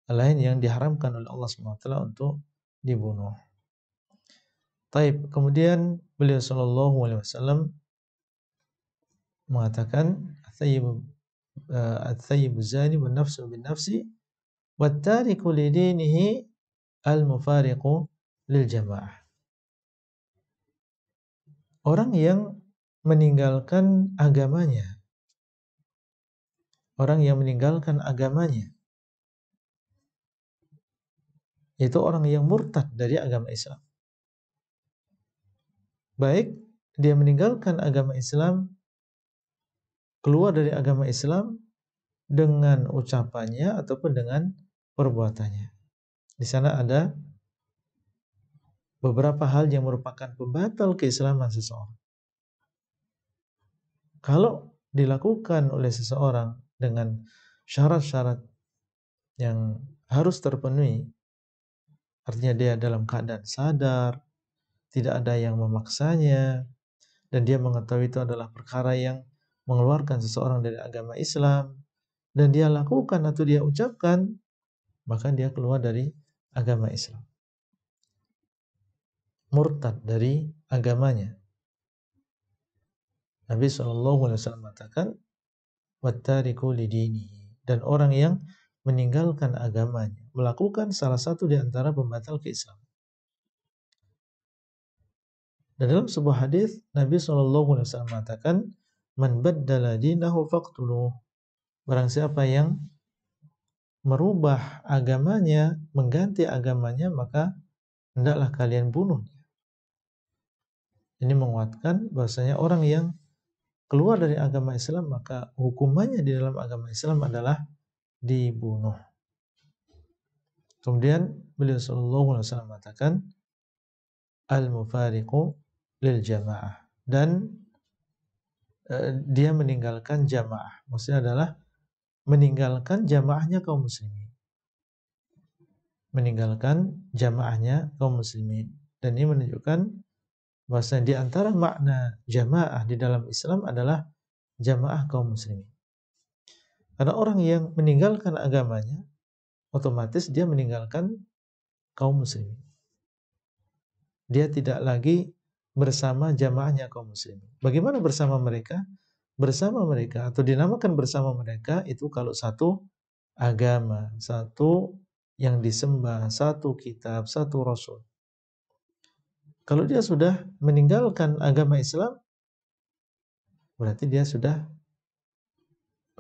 lain yang diharamkan oleh Allah SWT untuk dibunuh. Taib. Kemudian beliau SAW mengatakan, at-thayyibu zani wan nafsu bin nafsi wat tariku lidinihi al-mufariqu lil jamaah. Orang yang meninggalkan agamanya, itu orang yang murtad dari agama Islam. Baik dia meninggalkan agama Islam, keluar dari agama Islam dengan ucapannya ataupun dengan perbuatannya. Di sana ada beberapa hal yang merupakan pembatal keislaman seseorang. Kalau dilakukan oleh seseorang dengan syarat-syarat yang harus terpenuhi, artinya dia dalam keadaan sadar, tidak ada yang memaksanya, dan dia mengetahui itu adalah perkara yang mengeluarkan seseorang dari agama Islam, dan dia lakukan atau dia ucapkan, maka dia keluar dari agama Islam, murtad dari agamanya. Nabi SAW mengatakan, wattariku lidinihi, dan orang yang meninggalkan agamanya, melakukan salah satu di antara pembatal keislaman. Dan dalam sebuah hadis Nabi SAW mengatakan, man baddala dinahu faqtuluh. Barang siapa yang merubah agamanya, mengganti agamanya, maka hendaklah kalian bunuh dia. Ini menguatkan bahwasanya orang yang keluar dari agama Islam, maka hukumannya di dalam agama Islam adalah dibunuh. Kemudian beliau sallallahu alaihi wasallam mengatakan, al-mufariqu lil jamaah, dan dia meninggalkan jamaah. Maksudnya adalah meninggalkan jamaahnya kaum muslimin. Meninggalkan jamaahnya kaum muslimin. Dan ini menunjukkan bahwa di antara makna jamaah di dalam Islam adalah jamaah kaum muslimin. Karena orang yang meninggalkan agamanya, otomatis dia meninggalkan kaum muslimin. Dia tidak lagi bersama jamaahnya kaum muslimin. Bagaimana bersama mereka? Bersama mereka atau dinamakan bersama mereka itu kalau satu agama, satu yang disembah, satu kitab, satu rasul. Kalau dia sudah meninggalkan agama Islam, berarti dia sudah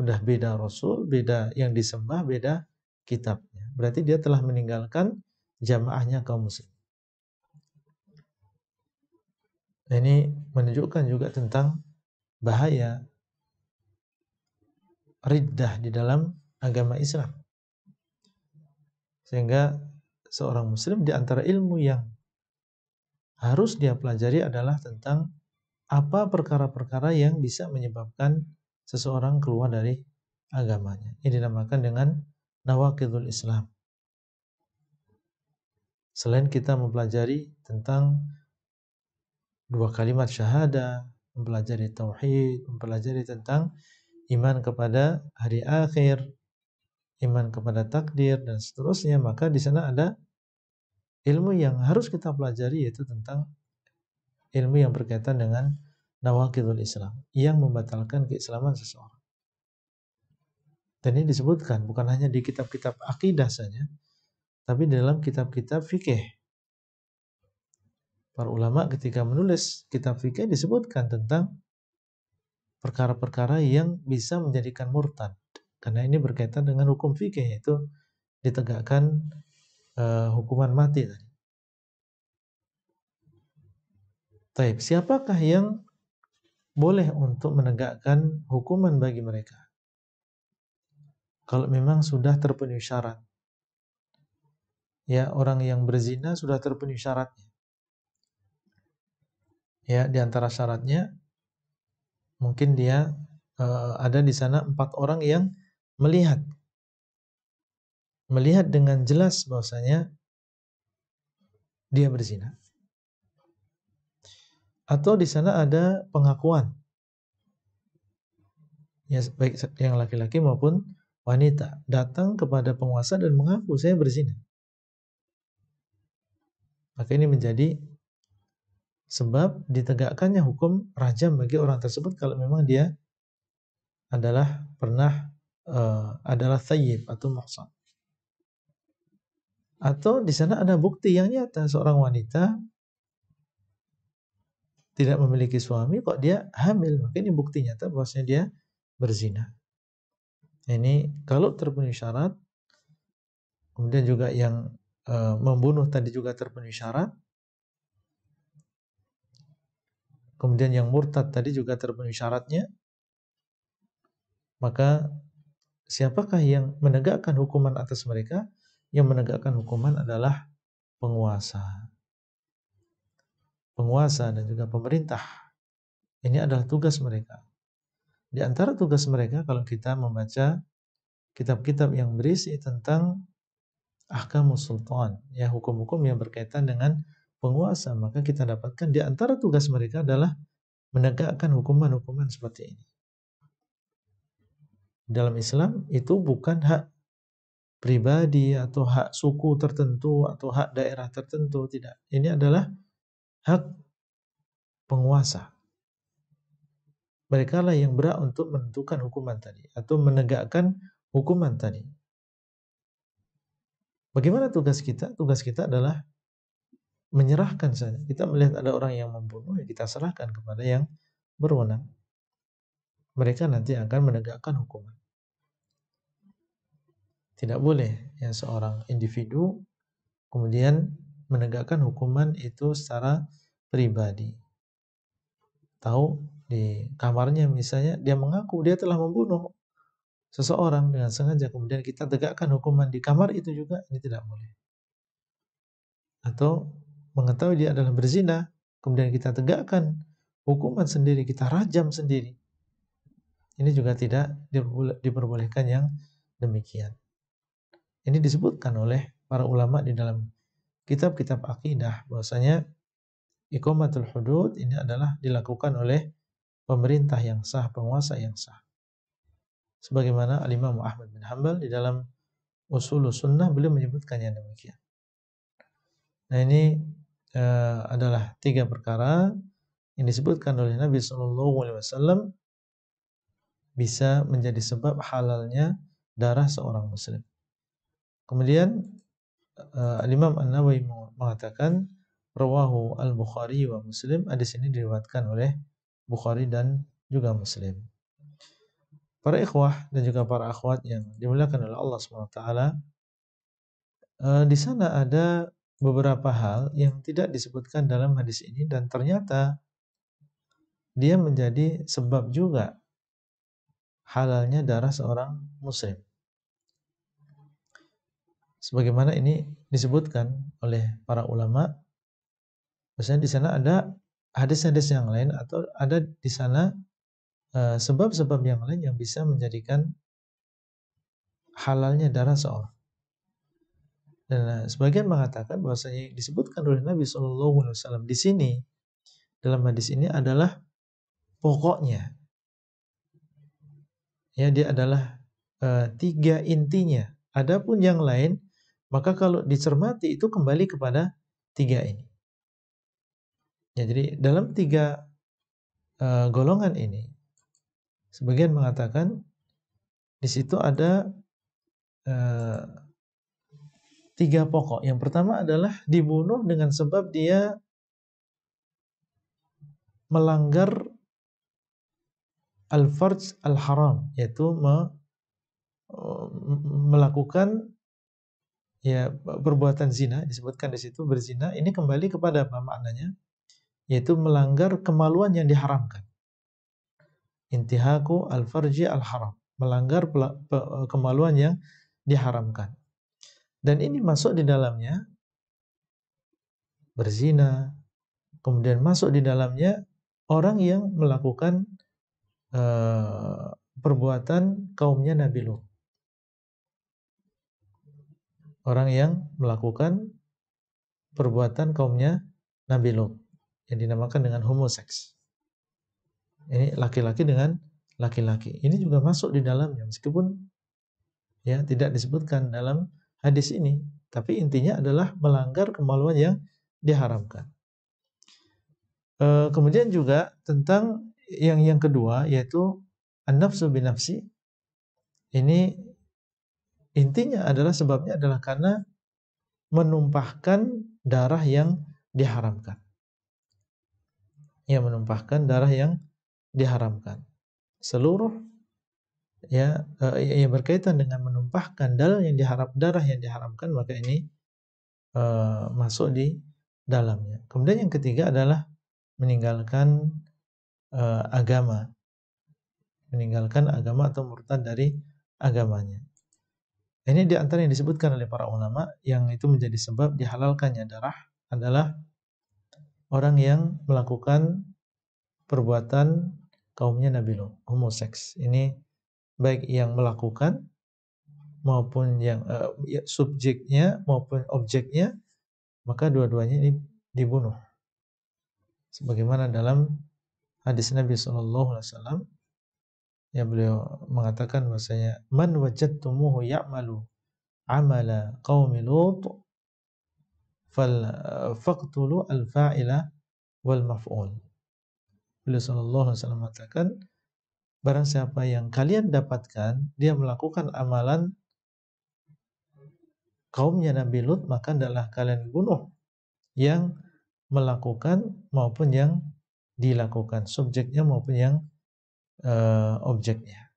beda rasul, beda yang disembah, beda kitabnya. Berarti dia telah meninggalkan jamaahnya kaum muslim. Ini menunjukkan juga tentang bahaya riddah di dalam agama Islam. Sehingga seorang muslim di antara ilmu yang harus dia pelajari adalah tentang apa perkara-perkara yang bisa menyebabkan seseorang keluar dari agamanya. Ini dinamakan dengan nawaqidul Islam. Selain kita mempelajari tentang dua kalimat syahadah, mempelajari tauhid, mempelajari tentang iman kepada hari akhir, iman kepada takdir dan seterusnya, maka di sana ada ilmu yang harus kita pelajari, yaitu tentang ilmu yang berkaitan dengan nawaqidul Islam, yang membatalkan keislaman seseorang. Dan ini disebutkan bukan hanya di kitab-kitab akidah saja, tapi di dalam kitab-kitab fikih. Para ulama ketika menulis kitab fikih disebutkan tentang perkara-perkara yang bisa menjadikan murtad. Karena ini berkaitan dengan hukum fikih, yaitu ditegakkan hukuman mati tadi. Taib, siapakah yang boleh untuk menegakkan hukuman bagi mereka? Kalau memang sudah terpenuhi syarat. Ya, orang yang berzina sudah terpenuhi syaratnya. Ya, di antara syaratnya mungkin dia ada di sana 4 orang yang melihat dengan jelas bahwasanya dia berzina. Atau di sana ada pengakuan, ya, baik yang laki-laki maupun wanita datang kepada penguasa dan mengaku saya berzina. Maka ini menjadi sebab ditegakkannya hukum rajam bagi orang tersebut kalau memang dia adalah pernah adalah thayyib atau muhsan. Atau di sana ada bukti yang nyata seorang wanita tidak memiliki suami kok dia hamil, maka ini bukti nyata bahwasanya dia berzina. Ini kalau terpenuhi syarat, kemudian juga yang membunuh tadi juga terpenuhi syarat, kemudian yang murtad tadi juga terpenuhi syaratnya, maka siapakah yang menegakkan hukuman atas mereka? Yang menegakkan hukuman adalah penguasa. Penguasa dan juga pemerintah. Ini adalah tugas mereka. Di antara tugas mereka kalau kita membaca kitab-kitab yang berisi tentang ahkamus sultan, ya hukum-hukum yang berkaitan dengan penguasa, maka kita dapatkan di antara tugas mereka adalah menegakkan hukuman-hukuman seperti ini. Dalam Islam itu bukan hak pribadi atau hak suku tertentu atau hak daerah tertentu, tidak. Ini adalah hak penguasa. Mereka lah yang berhak untuk menentukan hukuman tadi atau menegakkan hukuman tadi. Bagaimana tugas kita? Tugas kita adalah menyerahkan saja. Kita melihat ada orang yang membunuh, ya kita serahkan kepada yang berwenang. Mereka nanti akan menegakkan hukuman. Tidak boleh ya seorang individu kemudian menegakkan hukuman itu secara pribadi. Tahu di kamarnya misalnya dia mengaku dia telah membunuh seseorang dengan sengaja, kemudian kita tegakkan hukuman di kamar itu juga, ini tidak boleh. Atau mengetahui dia adalah berzina, kemudian kita tegakkan hukuman sendiri, kita rajam sendiri. Ini juga tidak diperbolehkan yang demikian. Ini disebutkan oleh para ulama di dalam kitab-kitab akidah bahwasanya iqamatul hudud ini adalah dilakukan oleh pemerintah yang sah, penguasa yang sah. Sebagaimana Al-Imam Ahmad bin Hanbal di dalam Usulus Sunnah beliau menyebutkan yang demikian. Nah ini adalah 3 perkara yang disebutkan oleh Nabi SAW bisa menjadi sebab halalnya darah seorang muslim. Kemudian Imam An-Nawawi mengatakan rawahu Al-Bukhari wa Muslim, hadis ini diriwayatkan oleh Bukhari dan juga Muslim. Para ikhwah dan juga para akhwat yang dimuliakan oleh Allah SWT, di sana ada beberapa hal yang tidak disebutkan dalam hadis ini dan ternyata dia menjadi sebab juga halalnya darah seorang muslim. Sebagaimana ini disebutkan oleh para ulama, misalnya di sana ada hadis-hadis yang lain atau ada di sana sebab-sebab yang lain yang bisa menjadikan halalnya darah seorang. Dan sebagian mengatakan bahwasanya disebutkan oleh Nabi SAW di sini dalam hadis ini adalah pokoknya. Ya, dia adalah 3 intinya. Adapun yang lain, maka kalau dicermati itu kembali kepada 3 ini. Ya, jadi dalam 3 golongan ini, sebagian mengatakan di situ ada 3 pokok. Yang pertama adalah dibunuh dengan sebab dia melanggar al-farj al-haram, yaitu melakukan ya perbuatan zina, disebutkan di situ berzina. Ini kembali kepada apa maknanya? Yaitu melanggar kemaluan yang diharamkan. Intihaku al-farji al-haram, melanggar kemaluan yang diharamkan. Dan ini masuk di dalamnya berzina, kemudian masuk di dalamnya orang yang melakukan perbuatan kaumnya Nabi Lut. Orang yang melakukan perbuatan kaumnya Nabi Lut yang dinamakan dengan homoseks. Ini laki-laki dengan laki-laki. Ini juga masuk di dalamnya meskipun ya tidak disebutkan dalam hadis ini, tapi intinya adalah melanggar kemaluan yang diharamkan. Kemudian juga tentang yang kedua yaitu an-nafsu binafsi. Ini intinya adalah sebabnya adalah karena menumpahkan darah yang diharamkan. Ya, menumpahkan darah yang diharamkan. Seluruh ya yang berkaitan dengan menumpahkan darah yang diharamkan, maka ini masuk di dalamnya. Kemudian yang ketiga adalah meninggalkan agama. Meninggalkan agama atau murtad dari agamanya. Ini di antara yang disebutkan oleh para ulama yang itu menjadi sebab dihalalkannya darah adalah orang yang melakukan perbuatan kaumnya Nabi Lut, homoseks. Ini baik yang melakukan maupun yang subjeknya maupun objeknya, maka dua-duanya ini dibunuh. Sebagaimana dalam hadis Nabi SAW yang beliau mengatakan bahwasanya man wajadtumuhu ya'malu amala qaumi Lut faqtulu al-fa'ila wal maf'ul. Beliau SAW mengatakan barang siapa yang kalian dapatkan dia melakukan amalan kaumnya Nabi Lut, maka adalah kalian bunuh yang melakukan maupun yang dilakukan, subjeknya maupun yang objeknya.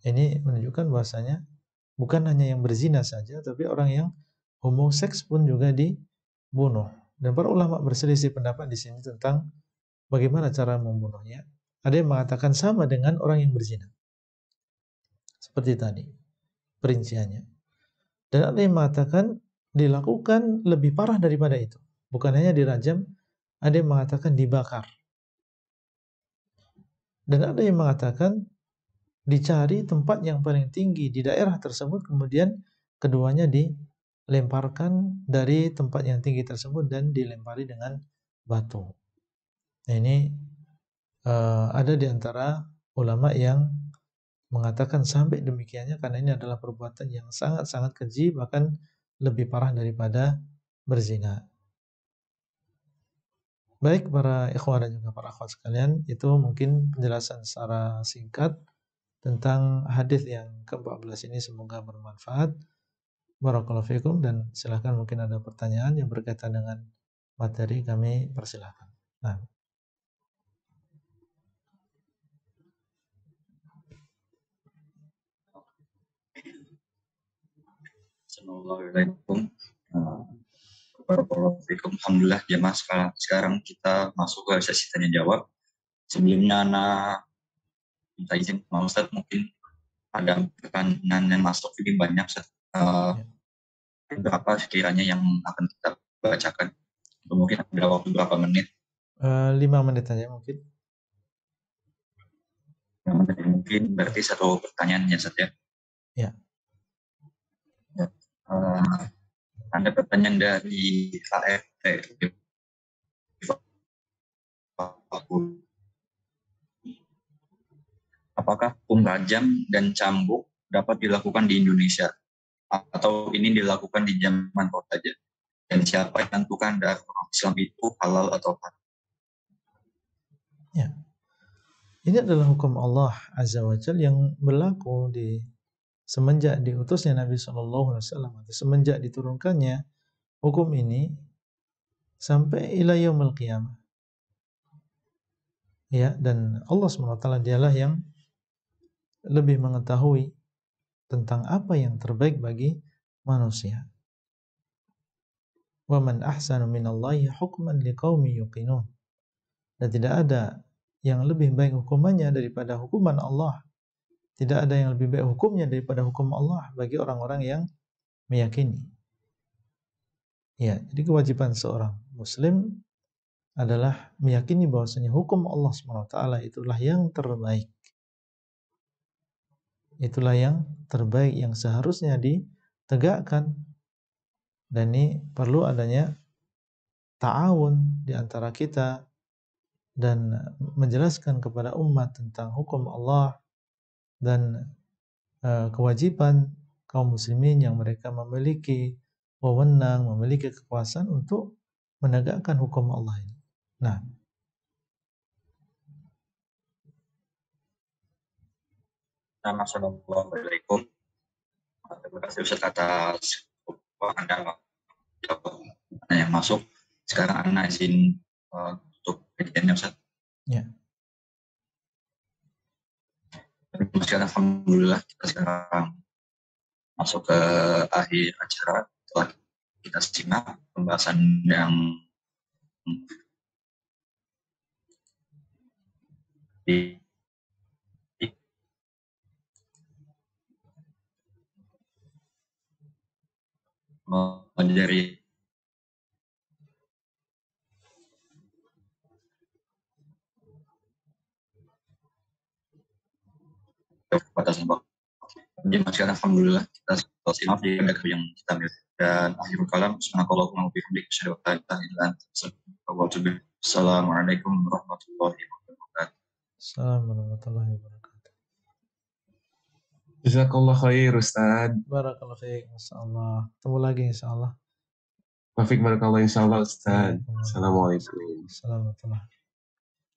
Ini menunjukkan bahwasanya bukan hanya yang berzina saja, tapi orang yang homoseks pun juga dibunuh. Dan para ulama berselisih pendapat di sini tentang bagaimana cara membunuhnya. Ada yang mengatakan sama dengan orang yang berzina, seperti tadi perinciannya. Dan ada yang mengatakan dilakukan lebih parah daripada itu. Bukan hanya dirajam, ada yang mengatakan dibakar. Dan ada yang mengatakan dicari tempat yang paling tinggi di daerah tersebut, kemudian keduanya dilemparkan dari tempat yang tinggi tersebut dan dilempari dengan batu. Nah, ini ada di antara ulama yang mengatakan sampai demikiannya karena ini adalah perbuatan yang sangat-sangat keji, bahkan lebih parah daripada berzina. Baik para ikhwan dan juga para akhwat sekalian, itu mungkin penjelasan secara singkat tentang hadis yang ke-14 ini, semoga bermanfaat. Barakallahu fikum, dan silakan mungkin ada pertanyaan yang berkaitan dengan materi, kami persilahkan. Nah. Assalamualaikum. Waalaikumsalam. Alhamdulillah jemaah, sekarang kita masuk ke sesi tanya jawab. Sebelumnya minta izin sama Ustaz, mungkin ada pertanyaan yang masuk ini banyak, berapa sekiranya yang akan kita bacakan? Mungkin ada waktu berapa menit? 5 menit aja mungkin. 5 menit mungkin, berarti satu pertanyaan ya Ustaz ya? Ya. Ada pertanyaan dari AFT. Apakah hukum rajam dan cambuk dapat dilakukan di Indonesia? Atau ini dilakukan di zaman saja? Dan siapa yang menentukan dari orang Islam itu halal atau haram? Ya. Ini adalah hukum Allah Azza wa Jalla yang berlaku semenjak diutusnya Nabi SAW, semenjak diturunkannya hukum ini sampai ila yaumil qiyamah. Ya, dan Allah SWT dialah yang lebih mengetahui tentang apa yang terbaik bagi manusia. Wa man ahsanu minallahi hukman liqaumin yuqinun. Dan tidak ada yang lebih baik hukumannya daripada hukuman Allah. Tidak ada yang lebih baik hukumnya daripada hukum Allah bagi orang-orang yang meyakini. Ya, jadi kewajiban seorang muslim adalah meyakini bahwasanya hukum Allah SWT itulah yang terbaik. Itulah yang terbaik yang seharusnya ditegakkan. Dan ini perlu adanya ta'awun di antara kita dan menjelaskan kepada umat tentang hukum Allah dan kewajiban kaum muslimin yang mereka memiliki wewenang, memiliki kekuasaan untuk menegakkan hukum Allah ini. Nah, Assalamualaikum. Terima kasih Ustaz atas Anda yang masuk. Sekarang Anda izin untuk kajiannya Ustaz. Ya. Sekarang alhamdulillah kita sekarang masuk ke akhir acara. Setelah kita simak pembahasan yang dari batasan waktu. Jadi sekarang alhamdulillah kita simak di yang kita lihat, dan akhirul kalam subhanakallahumma wa bihamdika asyhadu an la ilaha illa anta astaghfiruka wa atubu ilaik. Assalamualaikum warahmatullahi wabarakatuh. Assalamualaikum warahmatullahi wabarakatuh. Jazakallah khair Ustaz. Barakallahu fiik, insyaallah. Ketemu lagi insyaallah. Taufik barakallah insyaallah Ustaz. Assalamualaikum. Assalamualaikum.